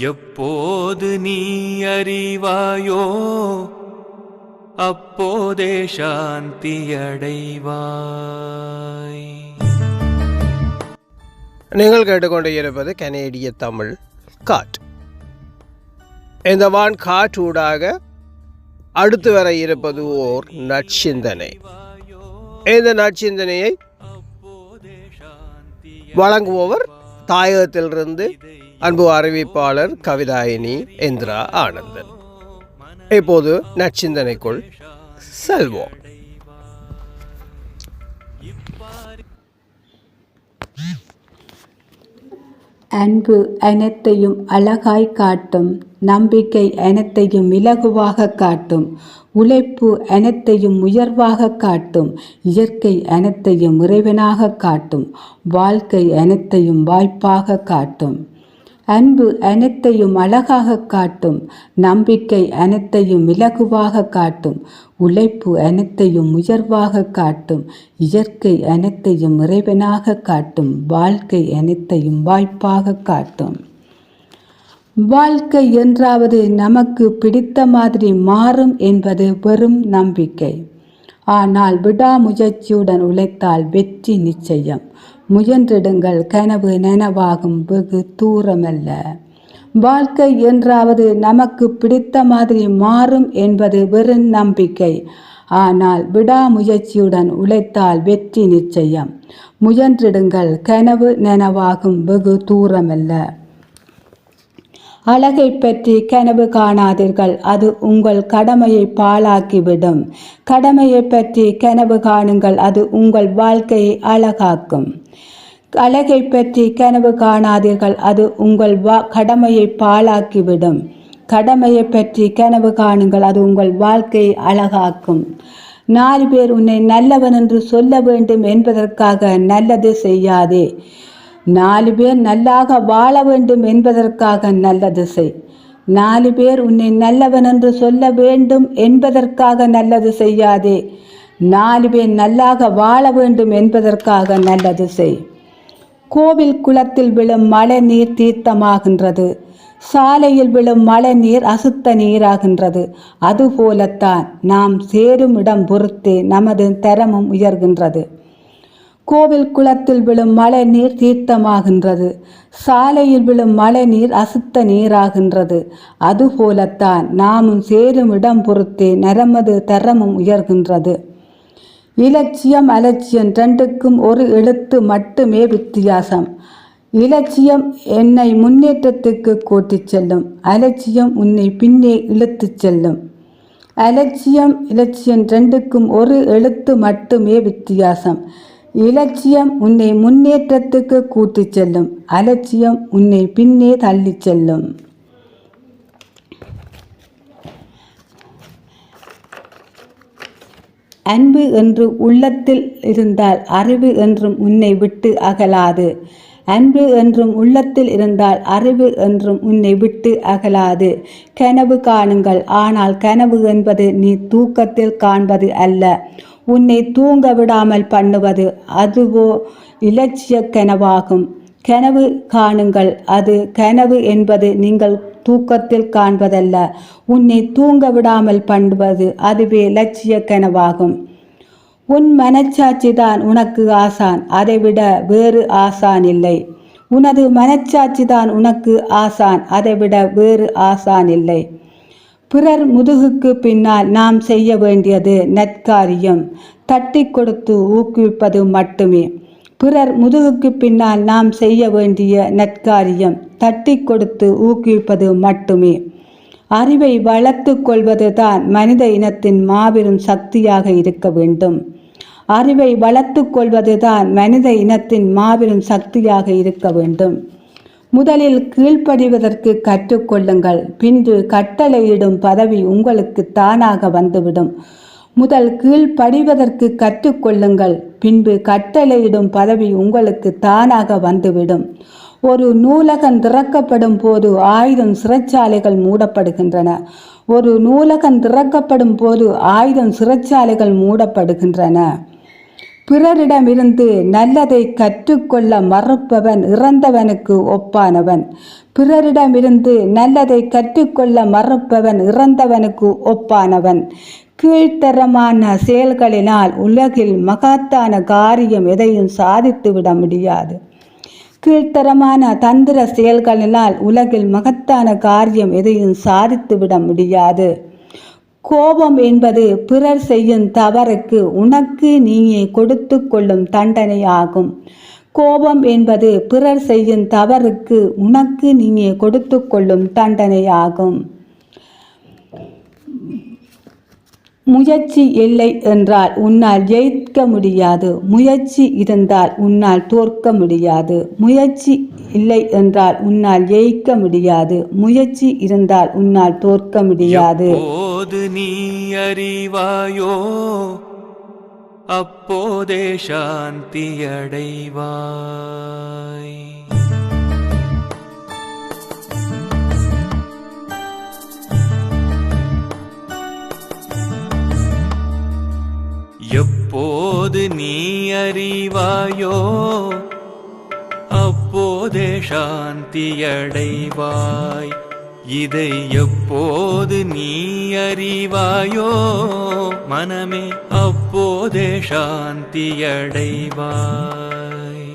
எப்போது நீ அறிவாயோ அப்போதே சாந்தியடைவாய். நீங்கள் கேட்டுக்கொண்டு இருப்பது கனேடிய தமிழ் காட். இந்த வான் காற்றூடாக அடுத்து வர இருப்பது ஓர் நற்சிந்தனை. இந்த நற்சிந்தனையை வழங்குபவர் தாயகத்திலிருந்து அன்பு அறிவிப்பாளர் கவிதாயினி இந்திரா ஆனந்தன். இப்போது நற்சிந்தனைக்குள் செல்வோம். அன்பு அனைத்தையும் அழகாய் காட்டும், நம்பிக்கை அனைத்தையும் இலகுவாக காட்டும், உழைப்பு அனைத்தையும் உயர்வாக காட்டும், இயற்கை அனைத்தையும் இறைவனாக காட்டும், வாழ்க்கை அனைத்தையும் வாய்ப்பாக காட்டும். அன்பு அனைத்தையும் அழகாக காட்டும், நம்பிக்கை அனைத்தையும் இலகுவாக காட்டும், உழைப்பு அனைத்தையும் உயர்வாக காட்டும், இயற்கை அனைத்தையும் இறைவனாக காட்டும், வாழ்க்கை அனைத்தையும் வாய்ப்பாக காட்டும். வாழ்க்கை என்றாவது நமக்கு பிடித்த மாதிரி மாறும் என்பது வெறும் நம்பிக்கை. ஆனால் விடாமுயற்சியுடன் உழைத்தால் வெற்றி நிச்சயம். முயன்றிடுங்கள், கனவு நனவாகும், வெகு தூரமல்ல. வாழ்க்கை என்றாவது நமக்கு பிடித்த மாதிரி மாறும் என்பது வெறும் நம்பிக்கை. ஆனால் விடாமுயற்சியுடன் உழைத்தால் வெற்றி நிச்சயம். முயன்றிடுங்கள், கனவு நனவாகும், வெகு தூரமல்ல. அழகை பற்றி கனவு காணாதீர்கள், அது உங்கள் கடமையை பாழாக்கிவிடும். கடமையை பற்றி கனவு காணுங்கள், அது உங்கள் வாழ்க்கையை அழகாக்கும். அழகை பற்றி கனவு காணாதீர்கள், அது உங்கள் கடமையை பாழாக்கிவிடும். கடமையை பற்றி கனவு காணுங்கள், அது உங்கள் வாழ்க்கையை அழகாக்கும். 4 பேர் உன்னை நல்லவன் என்று சொல்ல வேண்டும் என்பதற்காக நல்லது செய்யாதே. 4 பேர் நல்லாக வாழ வேண்டும் என்பதற்காக நல்லது செய். 4 பேர் உன்னை நல்லவன் என்று சொல்ல வேண்டும் என்பதற்காக நல்லது செய்யாதே. 4 பேர் நல்லாக வாழ வேண்டும் என்பதற்காக நல்லது செய். கோவில் குளத்தில் விழும் மழை நீர் தீர்த்தமாகின்றது, சாலையில் விழும் மழை நீர் அசுத்த நீராகின்றது. அதுபோலத்தான் நாம் சேரும் இடம் பொறுத்தே நமது தரமும் உயர்கின்றது. கோவில் குளத்தில் விழும் மழை நீர் தீர்த்தமாகின்றது, சாலையில் விழும் மழை நீர் அசுத்த நீராகின்றது. அதுபோலத்தான் நாமும் சேரும் இடம் பொறுத்தே நமது தரமும் உயர்கின்றது. இலட்சியம் அலட்சியம் ரெண்டுக்கும் ஒரு எழுத்து மட்டுமே வித்தியாசம். இலட்சியம் என்னை முன்னேற்றத்துக்கு கூட்டிச் செல்லும், அலட்சியம் உன்னை பின்னே இழுத்துச் செல்லும். அலட்சியம் இலட்சியம் ரெண்டுக்கும் ஒரு எழுத்து மட்டுமே வித்தியாசம். இலட்சியம் உன்னை முன்னேற்றத்துக்கு கூட்டிச் செல்லும், அலட்சியம் உன்னை பின்னே தள்ளிச் செல்லும். அன்பு என்று உள்ளத்தில் இருந்தால் அறிவு என்றும் உன்னை விட்டு அகலாது. அன்பு என்றும் உள்ளத்தில் இருந்தால் அறிவு என்றும் உன்னை விட்டு அகலாது. கனவு காணுங்கள், ஆனால் கனவு என்பது நீ தூக்கத்தில் காண்பது அல்ல, உன்னை தூங்க விடாமல் பண்ணுவது. அதுவோ இலட்சிய கனவாகும். கனவு காணுங்கள், அது கனவு என்பது நீங்கள் தூக்கத்தில் காண்பதல்ல, உன்னை தூங்க விடாமல் பண்ணுவது. அதுவே இலட்சிய கனவாகும். உன் மனச்சாட்சி தான் உனக்கு ஆசான், அதைவிட வேறு ஆசான் இல்லை. உனது மனச்சாட்சி தான் உனக்கு ஆசான், அதைவிட வேறு ஆசான் இல்லை. பிறர் முதுகுக்கு பின்னால் நாம் செய்ய வேண்டியது நற்காரியம், தட்டி கொடுத்து ஊக்குவிப்பது மட்டுமே. பிறர் முதுகுக்கு பின்னால் நாம் செய்ய வேண்டிய நற்காரியம் தட்டி கொடுத்து ஊக்குவிப்பது மட்டுமே. அறிவை வளர்த்து கொள்வது தான் மனித இனத்தின் மாபெரும் சக்தியாக இருக்க வேண்டும். அறிவை வளர்த்து கொள்வது தான் மனித இனத்தின் மாபெரும் சக்தியாக இருக்க வேண்டும். முதலில் கீழ்ப்படிவதற்கு கற்றுக்கொள்ளுங்கள், பின்பு கட்டளையிடும் பதவி உங்களுக்கு தானாக வந்துவிடும். முதல் கீழ்ப்படிவதற்கு கற்றுக்கொள்ளுங்கள், பின்பு கட்டளையிடும் பதவி உங்களுக்கு தானாக வந்துவிடும். ஒரு நூலகம் திறக்கப்படும் போது 1000 சிறைச்சாலைகள் மூடப்படுகின்றன. ஒரு நூலகம் திறக்கப்படும் போது 1000 சிறைச்சாலைகள் மூடப்படுகின்றன. பிறரிடமிருந்து நல்லதை கற்றுக்கொள்ள மறுப்பவன் இறந்தவனுக்கு ஒப்பானவன். பிறரிடமிருந்து நல்லதை கற்றுக்கொள்ள மறுப்பவன் இறந்தவனுக்கு ஒப்பானவன். கீழ்த்தரமான செயல்களினால் உலகில் மகத்தான காரியம் எதையும் சாதித்துவிட முடியாது. கீழ்த்தரமான தந்திர செயல்களினால் உலகில் மகத்தான காரியம் எதையும் சாதித்துவிட முடியாது. கோபம் என்பது பிறர் செய்யும் தவறுக்கு உனக்கு நீயே கொடுத்து கொள்ளும் தண்டனையாகும். கோபம் என்பது பிறர் செய்யும் தவறுக்கு உனக்கு நீயே கொடுத்து கொள்ளும் தண்டனையாகும். முயற்சி இல்லை என்றால் உன்னால் ஜெயிக்க முடியாது. முயற்சி இருந்தால் உன்னால் தோற்க முடியாது. முயற்சி இல்லை என்றால் உன்னால் ஜெயிக்க முடியாது. முயற்சி இருந்தால் உன்னால் தோற்க முடியாது. எப்போது நீ அறிவாயோ அப்போதே சாந்தி அடைவாய். எப்போது நீ அறிவாயோ அப்போதே சாந்தி அடைவாய். இதை எப்போது நீ அறிவாயோ மனமே அப்போதே சாந்தி அடைவாய்.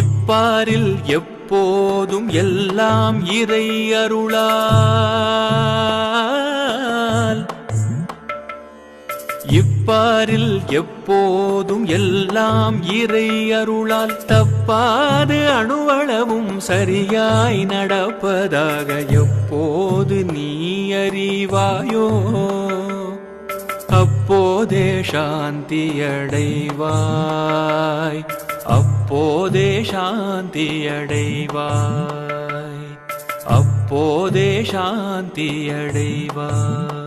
இப்பாரில் எப்போதும் எல்லாம் இறை அருளால். இப்பாரில் எப்போதும் எல்லாம் இறை அருளால் தப்பாது அணுவளவும் சரியாய் நடப்பதாக எப்போது நீ அறிவாயோ அப்போதே சாந்தி அடைவாய். அப்போதே சாந்தி அடைவாய். அப்போதே சாந்தி அடைவாய்.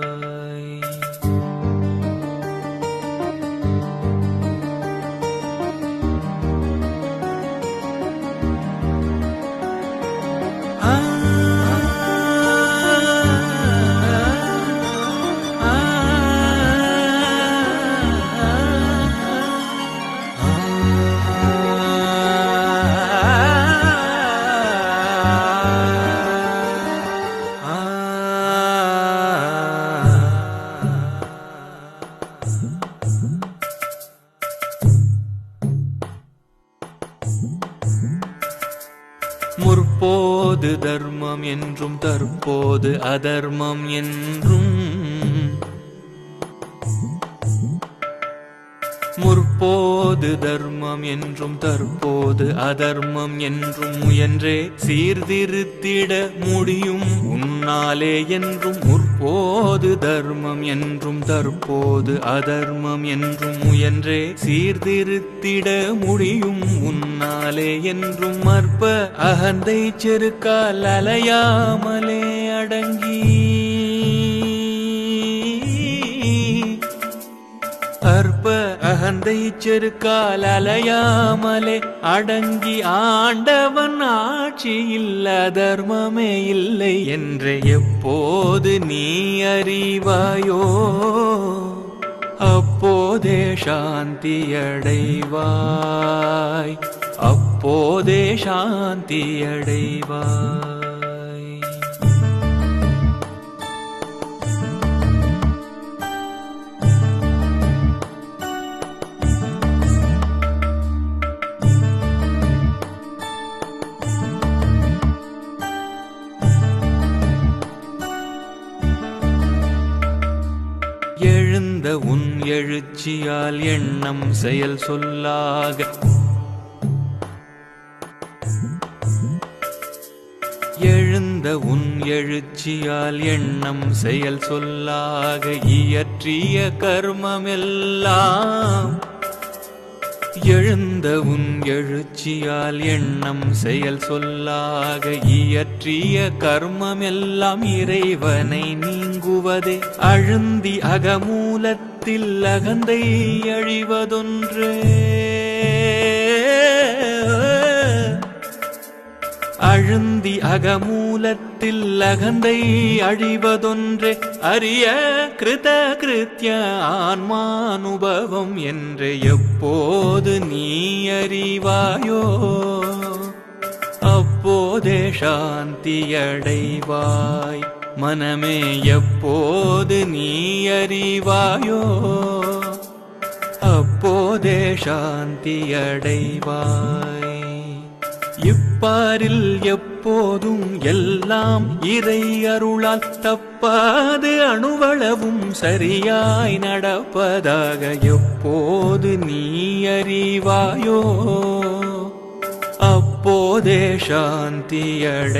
முற்போது தர்மம் என்றும் தற்போது அதர்மம் என்றும். முற்போது தர்மம் என்றும் தற்போது அதர்மம் என்றும் முயன்றே சீர்திருத்திட முடியும் உன்னாலே என்றும். முற்போது தர்மம் என்றும் தற்போது அதர்மம் என்றும் முயன்றே சீர்திருத்திட முடியும் உன்னாலே என்றும். மற்ப அகந்தை செருக்கால் அலையாமலே அடங்கி அற்ப அகந்தை செருக்கால் அலையாமலே அடங்கி ஆண்டவன் ஆட்சியில் அதர்மமே இல்லை என்று எப்போது நீ அறிவாயோ அப்போதே சாந்தி அடைவாய். அப்போதே சாந்தி அடைவாய். எழுந்த உன் எழுச்சியால் எண்ணம் செயல் சொல்லாக. எழுந்த உன் எழுச்சியால் எண்ணம் செயல் சொல்லாக இயற்றிய கர்மமெல்லாம். எழுந்த உன் எழுச்சியால் எண்ணம் செயல் சொல்லாக இயற்றிய கர்மமெல்லாம் இறைவனை நீங்குவதே. அழுந்தி அகமூலத்தில் அகந்தை அழிவதொன்றே. அழுந்தி அகமூல மூலத்தில் அகந்தை அழிவதொன்றே அரிய கிருத கிருத்திய ஆன்மானுபவம் என்று எப்போது நீ அறிவாயோ அப்போதே சாந்தியடைவாய். மனமே எப்போது நீ அறிவாயோ அப்போதே சாந்தியடைவாய். இப்பாரில் எப்போதும் எல்லாம் இறை அருளால் தப்பாது அணுவளவும் சரியாய் நடப்பதாக எப்போது நீ அறிவாயோ அப்போதே சாந்தியடைவாய்.